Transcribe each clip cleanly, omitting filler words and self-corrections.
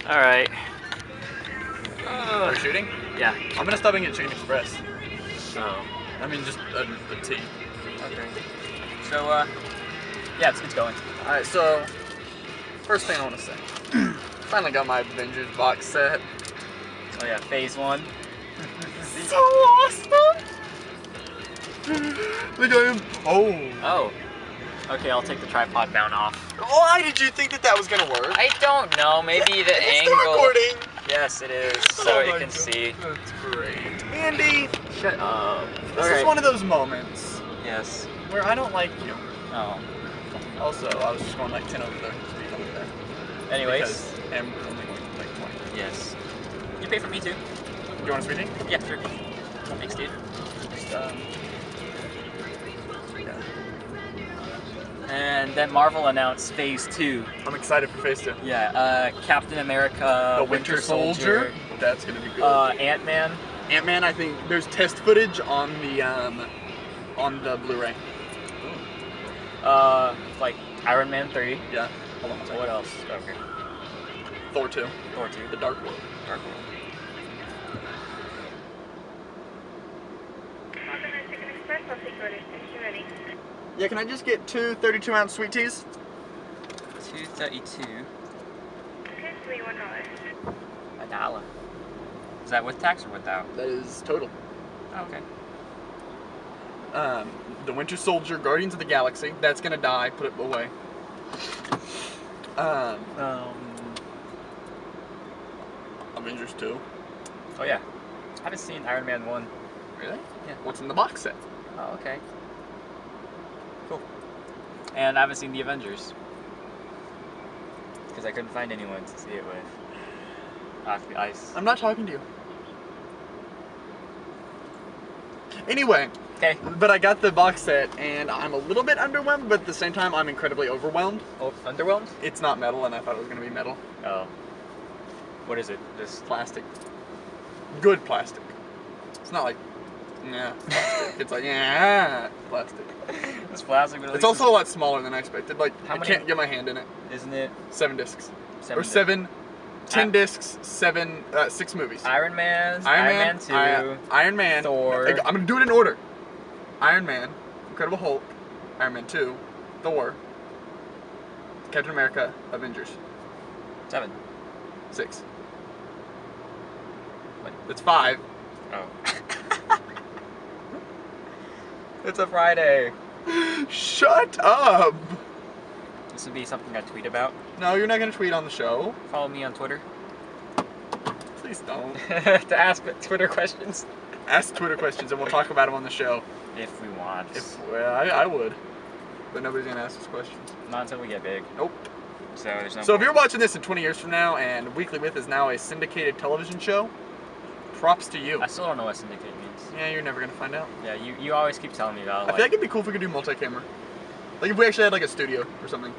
Alright. Are we shooting? Yeah. I'm gonna stop and get Chicken Express. Oh. I mean, just a tea. Okay. So, yeah, it's going. Alright, so, first thing I want to say. Finally got my Avengers box set. Oh yeah, phase 1. So awesome! Look at him. Oh. Okay, I'll take the tripod mount off. Why did you think that was gonna work? I don't know, maybe the It's angle. still recording. Yes, it is, so you my can God. see. That's great. Andy, Shut up. this is one of those moments Yes. where I don't like you. Oh. Also, I was just going like 10 over the speed over there. Anyways. Because I'm only going like 20. Yes. You pay for me too. Do you want a sweet tea? Yeah, sure. Thanks, dude. Just, yeah. And then Marvel announced Phase 2. I'm excited for Phase 2. Yeah, Captain America, The Winter Soldier. That's gonna be good. Ant-Man. Ant-Man, I think there's test footage on the Blu-ray. Like Iron Man 3. Yeah. Hold on a So second. what else? Okay. Thor 2. Thor 2. The Dark World. Dark World. Yeah, can I just get two 32-ounce sweet teas? 232. Okay, $21. $1. Is that with tax or without? That is total. Oh, okay. The Winter Soldier, Guardians of the Galaxy. That's gonna die. Put it away. Avengers 2. Oh yeah. I haven't seen Iron Man 1. Really? Yeah. What's in the box set? Oh, okay. Cool. And I haven't seen the Avengers. Because I couldn't find anyone to see it with. I'm not talking to you. Anyway. Okay. But I got the box set, and I'm a little bit underwhelmed, but at the same time, I'm incredibly overwhelmed. Oh, underwhelmed? It's not metal, and I thought it was going to be metal. Oh. What is it? Just Plastic. Good plastic. It's not like, yeah, plastic. It's like, yeah, plastic. it's plastic, but at It's least also a lot smaller than I expected. Like, How I many- can't get my hand in it. isn't it 7 discs. 7 Or 7, 10 Ah. discs, 6 movies. Iron Man 2, Iron Man, Thor. I'm gonna do it in order. Iron Man, Incredible Hulk, Iron Man 2, Thor, Captain America, Avengers. 7. 6. What? It's 5. Oh. It's a Friday. Shut up! This would be something I tweet about. No, you're not gonna tweet on the show. Follow me on Twitter. Please don't. to ask Twitter questions. Ask Twitter questions and we'll talk about them on the show. If we want. Well, I would. But nobody's gonna ask us questions. Not until we get big. Nope. So there's no So if point. you're watching this in 20 years from now and Weekly With is now a syndicated television show, props to you. I still don't know what syndicate means. Yeah, you're never gonna find out. Yeah, you always keep telling me about I feel like it'd be cool if we could do multi-camera. Like if we actually had like a studio or something.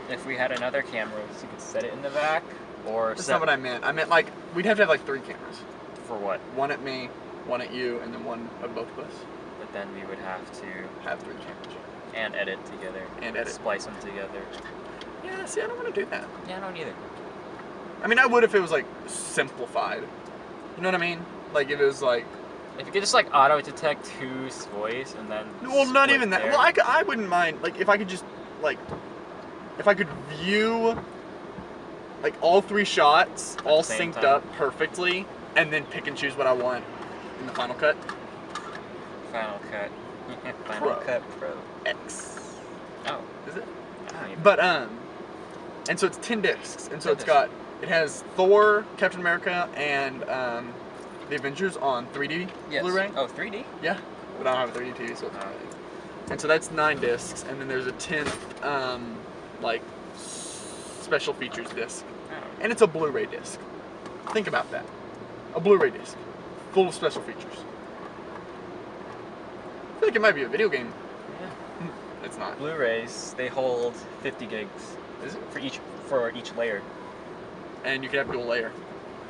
if we had another camera, so you could set it in the back, or That's not what I meant. I meant like, we'd have to have like 3 cameras. for what? One at me, one at you, and then one of both of us. But then we would have to Have 3 cameras. and edit together. And edit. Splice them together. Yeah, see, I don't want to do that. Yeah, I don't either. I mean, I would if it was like simplified. You know what I mean? Like if it was like, If you could just like auto detect whose voice and then. well, not split even that. there. Well, I wouldn't mind. Like if I could just like, if I could view like all 3 shots all the same synced time. up perfectly, and then pick and choose what I want in the Final Cut. Final Cut. Final Pro. Cut Pro. X. Oh. Is it? I don't even- But and so it's 10 discs, and so 10 it's got, it has Thor, Captain America, and the Avengers on 3D yes. Blu-ray. Oh, 3D? Yeah, but I don't have a 3D TV, so it's Oh. and so that's 9 discs, and then there's a 10th like special features disc, Oh. and it's a Blu-ray disc. Think about that, a Blu-ray disc full of special features. I feel like it might be a video game. Yeah. It's not. Blu-rays, they hold 50 gigs Is it? for each layer. And you can have dual layer.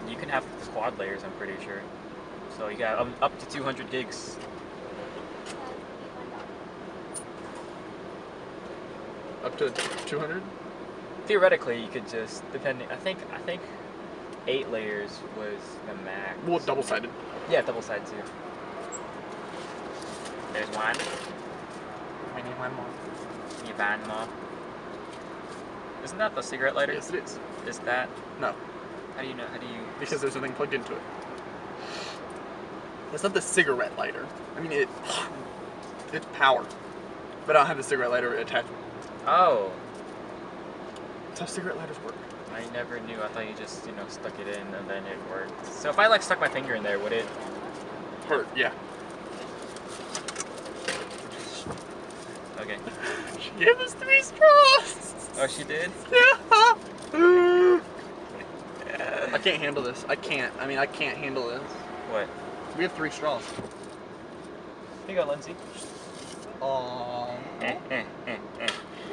You can have quad layers, I'm pretty sure. So you got up to 200 gigs. Up to 200? theoretically, you could just depending. I think 8 layers was the max. Well, double-sided. Yeah, double sided too. There's one. I need one more. You find more. Isn't that the cigarette lighter? Yes, it is. Is that? No, How do you know? How do you? because there's something plugged into it. It's not the cigarette lighter. I mean, it's power. But I don't have the cigarette lighter attachment. Oh, That's how cigarette lighters work. I never knew. I thought you just stuck it in and then it worked. So if I like stuck my finger in there, would it? Hurt, yeah. Okay. She gave us 3 straws. Oh, she did. Yeah. I can't handle this. I can't handle this. What? We have 3 straws. Here you go, Lindsay. Aww. Eh.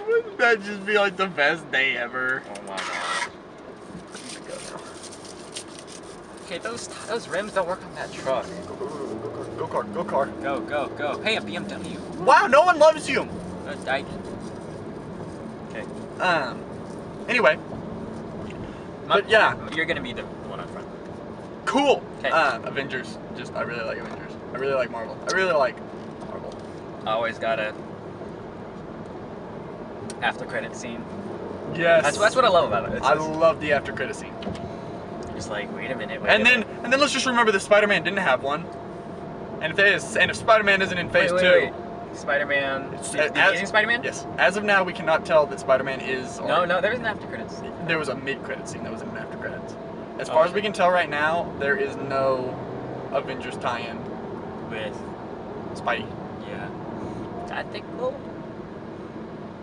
Wouldn't that just be like the best day ever? Oh my god. You can go now. Okay, those rims don't work on that truck. Go car. Go. Hey, a BMW. Wow, no one loves you. I. Okay. Anyway. But yeah. You're gonna be the one up front. Cool. Okay. Avengers. I really like Avengers. I really like Marvel. I really like Marvel. Always got a after credit scene. Yes. That's what I love about it. I love the after credit scene. You're just like, wait a minute. And then let's just remember that Spider-Man didn't have one. And if Spider-Man isn't in Phase 2, wait. Spider-Man. The Amazing Spider-Man? Yes. As of now, we cannot tell that Spider-Man is. No, there's an after credits. There was a mid-credit scene that was in an after credits. As far as we can tell right now, there is no Avengers tie-in With. Spidey. Yeah. I think, well,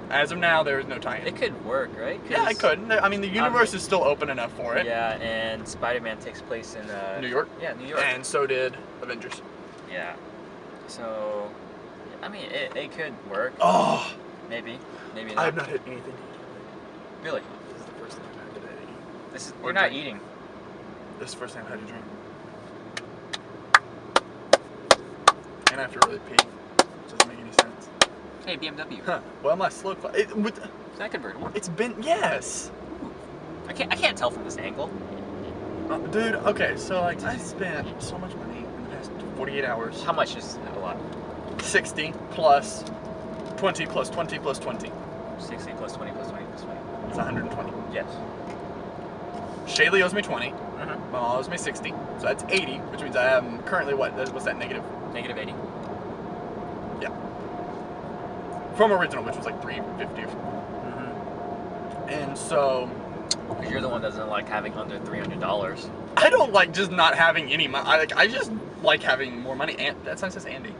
As of now, there is no tie-in. it could work, right? Yeah, it could. I mean, the universe is still open enough for it. Yeah, and Spider-Man takes place in New York. Yeah, New York. And so did Avengers. Yeah. So, I mean, it could work. Oh, Maybe not. I have not had anything. Really? This is the first time I've had today. You're not eating. This is the first time I've had a drink. And I have to really pee. Which doesn't make any sense. Hey, BMW. Huh. Well, my slow class. Is that convertible? It's been. Yes. I can't tell from this angle. Dude, okay, so like I spent so much money in the past 48 hours. How much is a lot? 60 plus 20 plus 20 plus 20. 60 plus 20 plus 20 plus 20. It's 120. Yes. Shaylee owes me 20. Mm-hmm. My mom owes me 60. So that's 80, which means I am currently what? What's that negative? Negative 80. Yeah. From original, which was like 350 or something. Mm-hmm. And so. Because you're the one that doesn't like having under $300. I don't like just not having any money. I just like having more money. And that sign says Andy.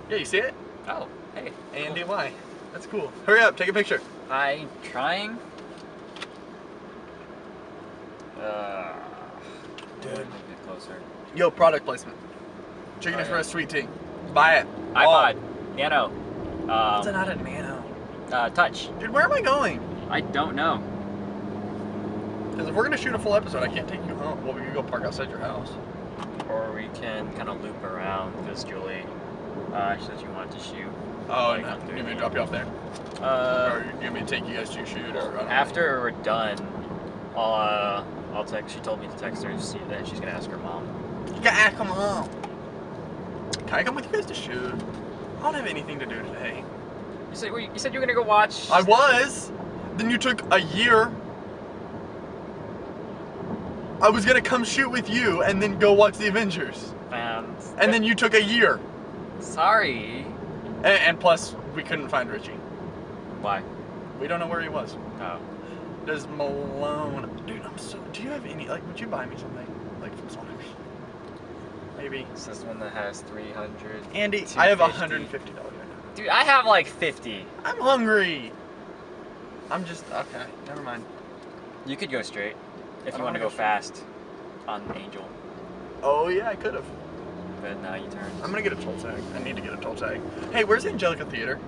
Yeah, you see it? Oh, hey. Andy Cool. Y. That's cool. Hurry up, take a picture. I'm trying. Dude. A bit closer. Yo, product placement. Chicken Oh, Express sweet tea. Buy it. iPod. Nano. What's not a Nano? Touch. Dude, where am I going? I don't know. Because if we're gonna shoot a full episode, I can't take you home. Well, we can go park outside your house. Or we can kind of loop around because Julie said you wanted to shoot. Oh, Like, no. after You want me to the- drop you off there? Or you want me to take you guys to shoot? Or I don't know. After we're done, I'll text. She told me to text her to see that she's gonna ask her mom. Yeah, come on. Can I come with you guys to shoot? I don't have anything to do today. You said you were gonna go watch. I was. Then you took a year. I was gonna come shoot with you and then go watch the Avengers. And then you took a year. Sorry. And plus, we couldn't find Richie. Why? We don't know where he was. Oh. Does Malone... Dude, do you have any... Like, would you buy me something? Like, from Sonic? Maybe. This is one that has 300. Andy, I have $250. $150 right now. Dude, I have like 50. I'm hungry. I'm just... Okay, never mind. You could go straight if I you don't want to wanna go go fast on Angel. Oh, yeah, I could have. But now you turn. I'm gonna get a toll tag. I need to get a toll tag. Hey, where's Angelica Theater?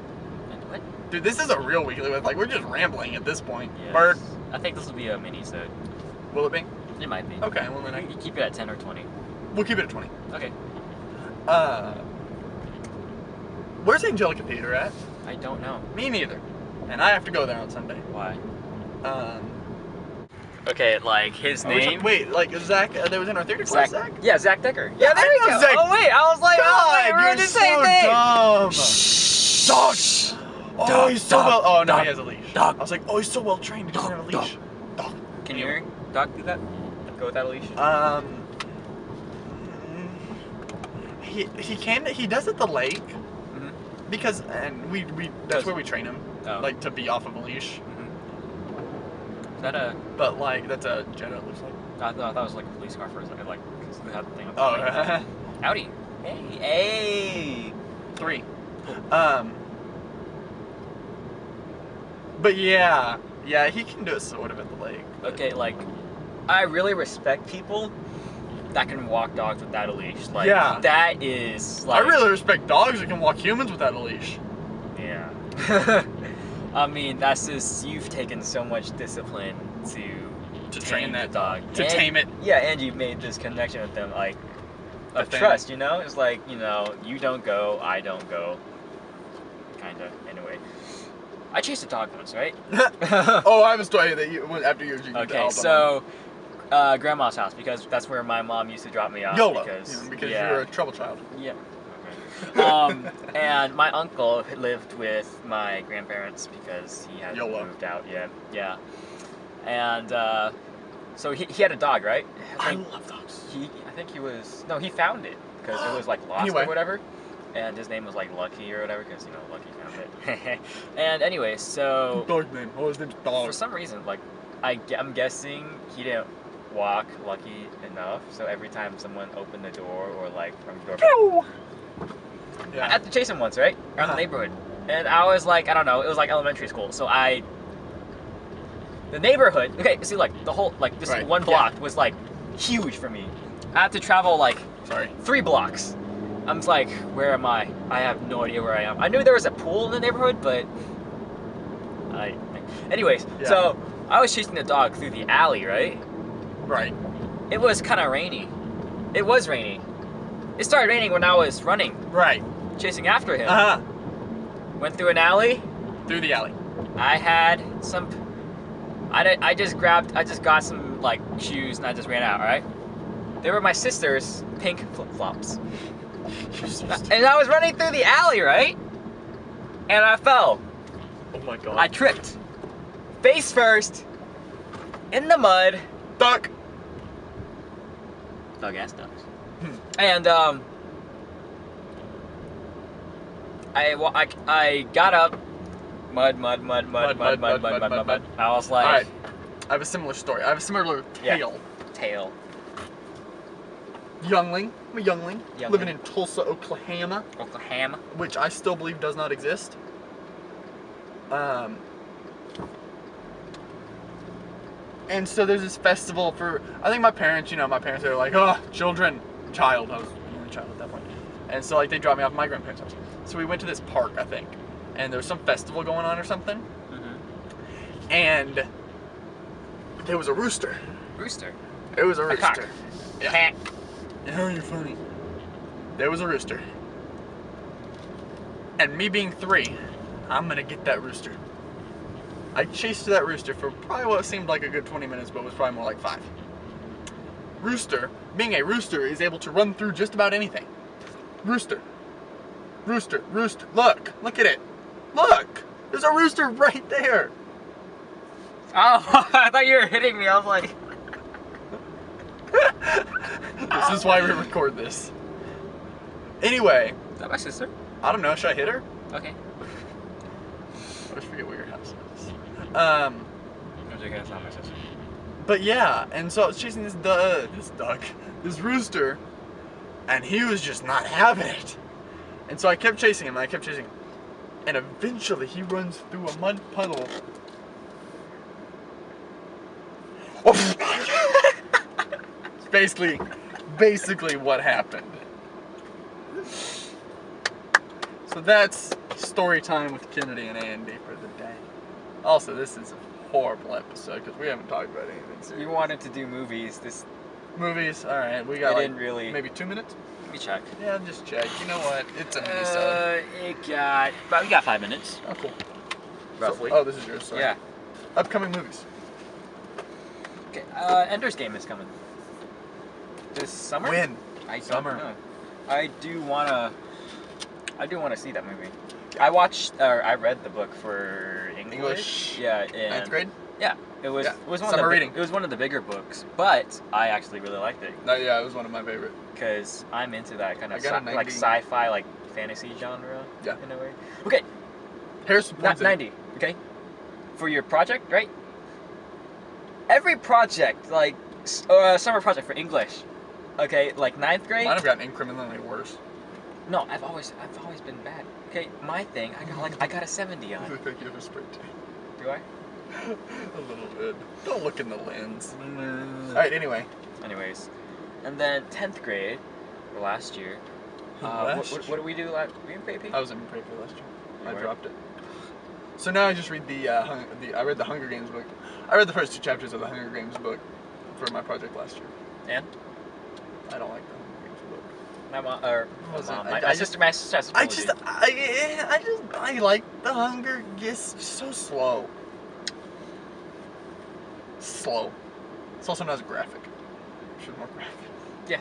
And what? Dude, this is a real weekly with. Like, we're just rambling at this point. Yes. Bird, I think this will be a mini-sode. will it be? It might be. Okay, well then You keep it at 10 or 20. we'll keep it at 20. Okay. Where's Angelica Theater at? I don't know. Me neither. And I have to go there on Sunday. Why? Okay, like his name. Wait, like Zach, that was in our theater class, Zach? Yeah, Zach Decker. Yeah, there you I go. know Zach. Oh wait, I was like, oh wait, we're in the same thing. Dumb. Dog. Oh, Dog, he's so dog, well. Oh no, dog, he has a leash. dog. I was like, oh, he's so well trained. He doesn't have a leash. Dog. Can your dog do that? Go without a leash? He can. He does at the lake. Mm-hmm. Because that's where we train him, like to be off of a leash. Mm-hmm. Is that a? But like that's a general looks like. I thought it was like a police car for a second, like because they had the thing on the Oh, howdy. Hey. 3. But yeah, he can do it sort of at the lake. Okay, like I really respect people that can walk dogs without a leash. Like Yeah. that is like I really respect dogs that can walk humans without a leash. Yeah. I mean, that's just you've taken so much discipline to train that the dog. to tame it. Yeah, and you've made this connection with them, like of family. trust. You know, it's like you don't go, I don't go. Kinda. Anyway, I chased a dog once, right? Oh, I have a story that you went after you. Okay, so grandma's house, because that's where my mom used to drop me off. YOLO, because you're a trouble child. Yeah. And my uncle lived with my grandparents because he had YOLO. moved out. Yeah. And so he had a dog, right? I love dogs. He found it because it was like lost Anyway. or whatever. And his name was like Lucky or whatever because Lucky found it. And anyway, so Dog name. Oh, his name's Dog. for some reason, like I'm guessing he didn't walk lucky enough, so every time someone opened the door or like from the door, I had to chase him once, right? Around the neighborhood. And I was like, I don't know, it was like elementary school, so the neighborhood, okay, see like the whole, like this one block was like huge for me. I had to travel like 3 blocks. I'm just like, where am I? I have no idea where I am. I knew there was a pool in the neighborhood, but anyways, so I was chasing the dog through the alley, right? Right. It was kind of rainy. It was rainy. It started raining when I was running. Right. Chasing after him. Uh-huh. Went through an alley. Through the alley. I had some. I just got some like shoes and I just ran out. Right. They were my sister's pink flip flops. And I was running through the alley, right? And I fell. Oh my god. I tripped. Face first. In the mud. Duck. Dog ass ducks. And I got up. Mud. I was like, alright. I have a similar story. I have a similar tale. Youngling. I'm a youngling. Living in Tulsa, Oklahoma. Which I still believe does not exist. And so there's this festival for, I think my parents, they're like, oh, child. I was only a child at that point. And so like they dropped me off at my grandparents' house. So we went to this park, I think. And there was some festival going on or something. Mm-hmm. And there was a rooster. It was a rooster. cock. Yeah. Oh, you're funny. There was a rooster. And me being 3, I'm gonna get that rooster. I chased that rooster for probably what seemed like a good 20 minutes, but was probably more like 5. Rooster, being a rooster, is able to run through just about anything. Rooster. Look at it. Look! There's a rooster right there. Oh, I thought you were hitting me. I was like... This is why we record this. Anyway. Is that my sister? I don't know, should I hit her? Okay. I always forget where your house is. I think that's not my sister. But yeah, and so I was chasing this rooster, and he was just not having it. And so I kept chasing him, and eventually he runs through a mud puddle. It's basically what happened. So that's story time with Kennedy and Andy for the day. Also, this is a horrible episode because we haven't talked about anything serious. You wanted to do movies. Movies, alright, we got didn't really... maybe 2 minutes? Let me check. Yeah, just check. You know what? It's a minisode. We got 5 minutes. Oh, cool. Roughly. So, oh, this is yours, sorry. Yeah. Upcoming movies. Okay, Ender's Game is coming. This summer? When? I Summer. don't know. I do wanna see that movie. I read the book for English. Yeah, in 9th grade? Yeah, it was one Summer of the reading. It was one of the bigger books, but I actually really liked it No, yeah, it was one of my favorite. because I'm into that kind I of got a like 90. sci-fi, like fantasy genre. Yeah. In a way. Okay, Harrison points 90. Okay, for your project, right? Every project, like summer project for English. Okay, like 9th grade. Might have gotten incrementally worse. No, I've always been bad. Okay, my thing, I got a 70 on. I think you have a sprint team. Do I? A little bit. Don't look in the lens. Alright, anyway. Anyways, and then 10th grade, or last year. What did we do last? Were you in PP? I was in paper last year. You I were? dropped it. So now I just read I read the Hunger Games book. I read the first 2 chapters of the Hunger Games book for my project last year. And I don't like the Hunger Games book. my mom, I sister has I like the Hunger Games. So slow. Slow. It's also not as graphic. Should be more graphic. Yeah.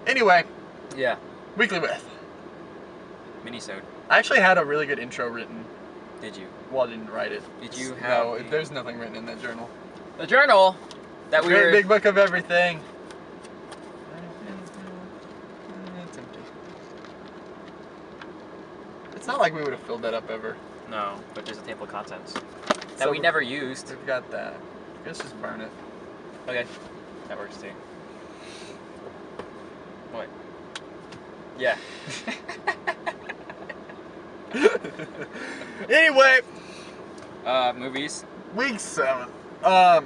Anyway, Yeah. Weekly With. Minisode. I actually had a really good intro written. Did you? Well, I didn't write it. Did you have No, the- there's nothing written in that journal. The journal that we Great were. big book of everything. It's empty. It's not like we would have filled that up ever. No, but there's a table of contents that So we never used. We've got that. Let's just burn it. Okay, that works too. What? Yeah. Anyway, Movies. week 7. I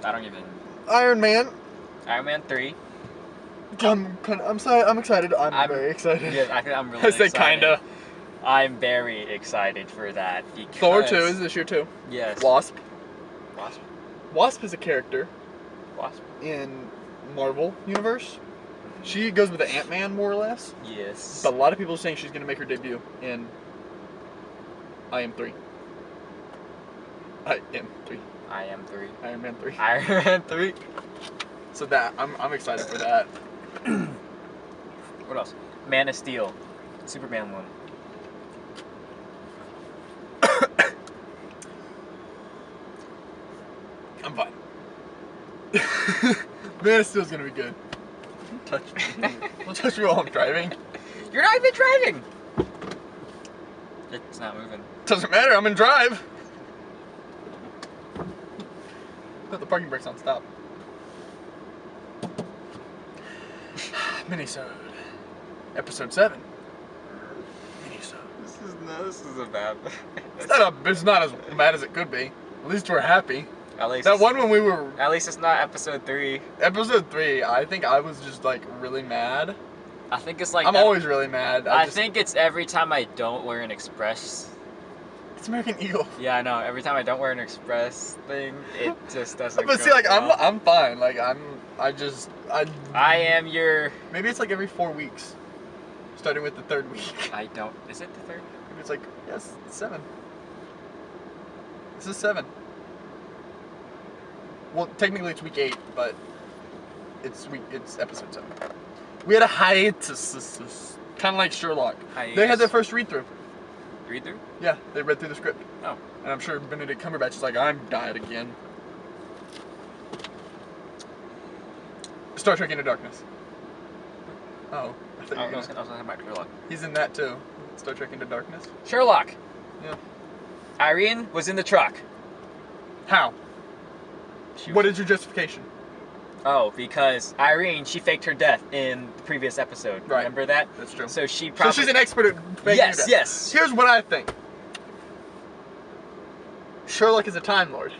don't even. Iron Man. Iron Man 3. I'm sorry. I'm excited. I'm very excited. Yeah, I'm really I said excited. kinda. I'm very excited for that because. Thor 2 is this year too. Yes. Wasp. Wasp. Wasp is a character Wasp. in Marvel Universe. She goes with the Ant-Man more or less. Yes. But a lot of people are saying she's going to make her debut in I Am 3. I Am 3. I am 3. Iron Man 3. Iron Man 3. So that, I'm excited for that. What else? Man of Steel. Superman 1. I'm fine. Man of Steel's going to be good. Don't touch me. Don't touch me while I'm driving. You're not even driving! It's not moving. Doesn't matter, I'm in drive. Put the parking brakes on, stop. Minisode. Episode 7. Minisode. This is a bad. It's not as bad as it could be. At least we're happy. At least That one when we were At least it's not episode 3. episode 3, I think I was just like really mad. I think it's like. I'm always really mad. I think it's every time I don't wear an Express. It's American Eagle. Yeah, I know. Every time I don't wear an Express thing, it just doesn't. But go see, like well. I'm fine. Like I I am your. maybe it's like every 4 weeks, starting with the 3rd week. I don't. Is it the 3rd? Maybe it's like yes, 7. This is 7. Well, technically it's week 8, but it's episode 7. We had a hiatus, kind of like Sherlock. They had their first read through. Read through? Yeah, they read through the script. Oh. And I'm sure Benedict Cumberbatch is like, I'm died again. Star Trek Into Darkness. Oh, I thought you were I was gonna have my Sherlock. He's in that too. Star Trek Into Darkness. Sherlock. Yeah. Irene was in the truck. How? She What is your justification? Oh, because Irene, she faked her death in the previous episode. Right. Remember that? That's true. So she probably. So she's an expert at faking Yes, death. yes. Here's what I think. Sherlock is a Time Lord.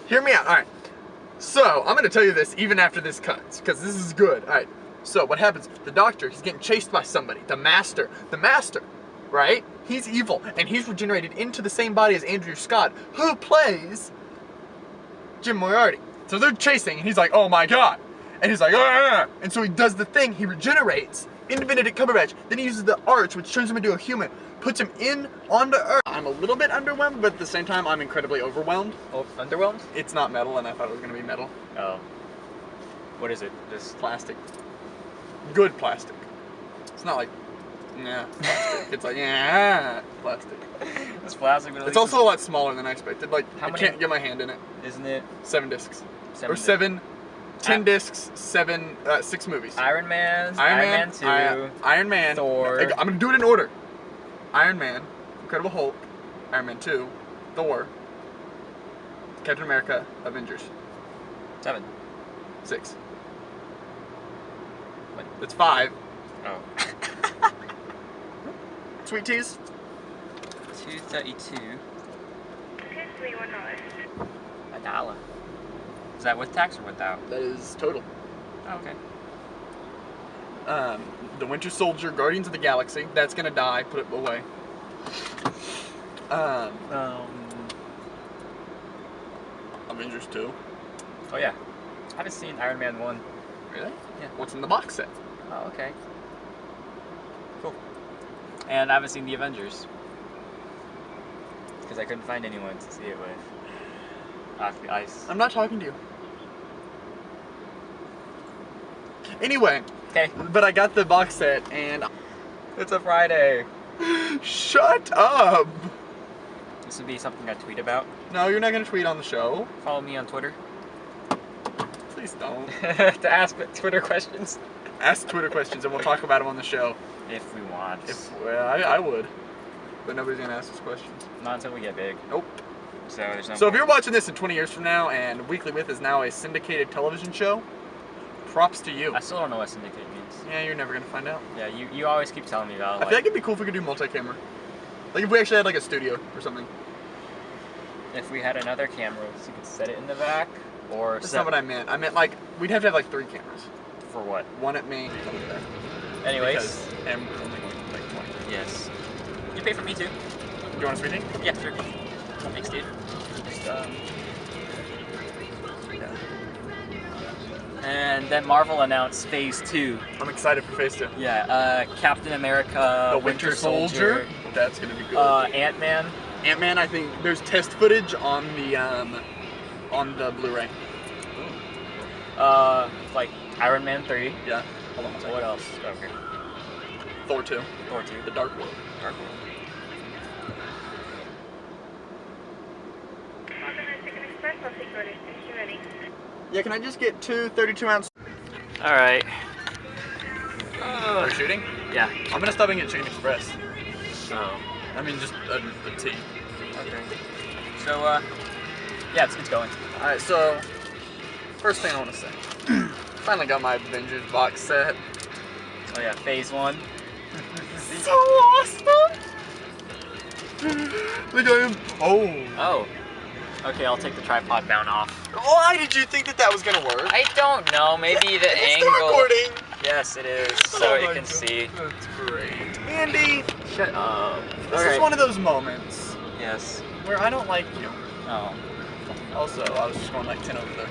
Hear me out. All right. So I'm going to tell you this even after this cuts, because this is good. All right. So what happens? The Doctor, he's getting chased by somebody. The Master, right? He's evil, and he's regenerated into the same body as Andrew Scott, who plays Jim Moriarty. So they're chasing, and he's like, oh my god. And he's like, ah! And so he does the thing, he regenerates into Benedict Cumberbatch. Then he uses the arch, which turns him into a human, puts him onto Earth. I'm a little bit underwhelmed, but at the same time, I'm incredibly overwhelmed. Oh, underwhelmed? It's not metal, and I thought it was going to be metal. Oh. What is it? Just Plastic. Good plastic. It's not like, yeah, plastic. It's like, yeah, plastic. It's plastic, but It's also a lot smaller than I expected. Like, I can't get my hand in it. Isn't it? 7 discs. Seven Or 10 discs, 6 movies. Iron Man 2, Iron Man, Thor. I'm gonna do it in order. Iron Man, Incredible Hulk, Iron Man 2, Thor, Captain America, Avengers. 7. 6. What? It's 5. Oh. Sweet teas. 232. Excuse me, $1. $1. Is that with tax or without? That is total. Oh, okay. The Winter Soldier, Guardians of the Galaxy. That's gonna die. Put it away. Avengers 2. Oh yeah. I haven't seen Iron Man 1. Really? Yeah. What's in the box set? Oh, okay. Cool. And I haven't seen the Avengers. Because I couldn't find anyone to see it with. I'm not talking to you. Anyway. Okay. But I got the box set and... It's a Friday. Shut up! This would be something I tweet about. No, you're not gonna tweet on the show. Follow me on Twitter. Please don't. To ask Twitter questions. Ask Twitter questions and we'll talk about them on the show. If we want. Well, I would. But nobody's gonna ask us questions. Not until we get big. Nope. So there's no So if you're watching this in 20 years from now and Weekly With is now a syndicated television show, props to you. I still don't know what syndicate means. Yeah, you're never gonna find out. Yeah, you always keep telling me about I feel like it'd be cool if we could do multi-camera. Like if we actually had like a studio or something. if we had another camera, so you could set it in the back, or That's not what I meant. I meant like, we'd have to have like 3 cameras. for what? One at me, one at there. Anyways. Because M is only going to like 20. Yes. You pay for me too. You want a sweetie? Yeah, sure. Thanks, dude. Just, Yeah. And then Marvel announced Phase 2. I'm excited for Phase 2. Yeah, Captain America, The Winter Soldier. That's gonna be good. Ant-Man. Ant-Man, I think there's test footage on the Blu-ray. Like Iron Man 3. Yeah. Hold on. What else? Okay. Thor 2. Thor 2. The Dark World. Dark World. Organized Chicken Express, I'll take orders. Are you ready? Yeah, can I just get 2 32-ounce? Alright. We're shooting? Yeah. I'm gonna stop and get Chicken Express. Oh. I mean, just a tea. Okay. So, yeah, it's going. Alright, so, first thing I want to say. Finally got my Avengers box set. Oh yeah, Phase 1. So awesome! Look at him. Oh. Oh. Okay, I'll take the tripod mount off. Why did you think that was gonna work? I don't know, maybe the It's angle. still recording. Yes, it is, so Oh you my can God. see. That's great. Andy, Shut up. this is one of those moments Yes. where I don't like you. Oh. Also, I was just going like 10 over there.